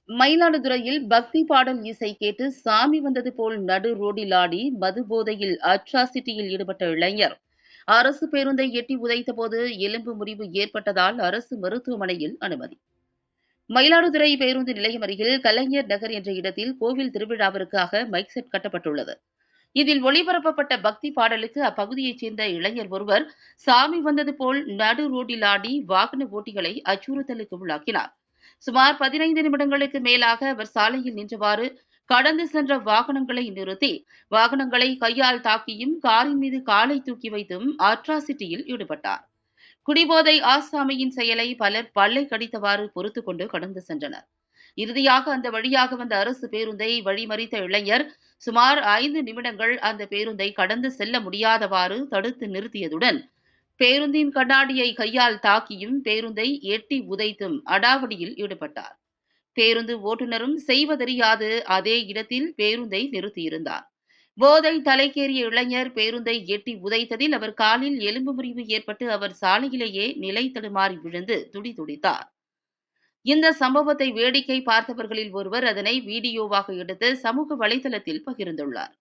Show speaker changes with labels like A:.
A: மயிலாடுதுறையில் பக்தி பாடல் இசை கேட்டு சாமி வந்தது போல் நடு ரோடில் ஆடி மது போதையில் அட்ராசிட்டியில் ஈடுபட்ட இளைஞர் அரசு பேருந்தை எட்டி உதைத்தபோது எலும்பு முறிவு ஏற்பட்டதால் அரசு மருத்துவமனையில் அனுமதி. மயிலாடுதுறை பேருந்து நிலையம் அருகில் கலைஞர் நகர் என்ற இடத்தில் கோவில் திருவிழாவிற்காக மைக் செட் கட்டப்பட்டுள்ளது. இதில் ஒளிபரப்பப்பட்ட பக்தி பாடலுக்கு அப்பகுதியைச் சேர்ந்த இளைஞர் ஒருவர் சாமி வந்தது போல் நடு ரோடில் ஆடி வாகன ஓட்டிகளை அச்சுறுத்தலுக்கு உள்ளாக்கினார். சுமார் 15 நிமிடங்களுக்கு மேலாக அவர் சாலையில் நின்றவாறு கடந்து சென்ற வாகனங்களை நிறுத்தி வாகனங்களை கையால் தாக்கியும் காரின் மீது காலை தூக்கி வைத்தும் அட்ராசிட்டியில் ஈடுபட்டார். குடிபோதை ஆசாமியின் செயலை பலர் பல்லை கடித்தவாறு பொறுத்துக் கொண்டு கடந்து சென்றனர். இறுதியாக அந்த வழியாக வந்த அரசு பேருந்தை வழிமறித்த இளைஞர் சுமார் 5 நிமிடங்கள் அந்த பேருந்தை கடந்து செல்ல முடியாதவாறு தடுத்து நிறுத்தியதுடன் பேருந்தின் கண்ணாடியை கையால் தாக்கியும் பேருந்தை எட்டி உதைத்தும் அடாவடியில் ஈடுபட்டார். பேருந்து ஓட்டுநரும் செய்வதறியாது அதே இடத்தில் பேருந்தை நிறுத்தியிருந்தார். போதை தலைக்கேறிய இளைஞர் பேருந்தை எட்டி உதைத்ததில் அவர் காலில் எலும்பு முறிவு ஏற்பட்டு அவர் சாலையிலேயே நிலை தடுமாறி விழுந்து துடிதுடித்தார். இந்த சம்பவத்தை வேடிக்கை பார்த்தவர்களில் ஒருவர் அதனை வீடியோவாக எடுத்து சமூக வலைதளத்தில் பகிர்ந்துள்ளார்.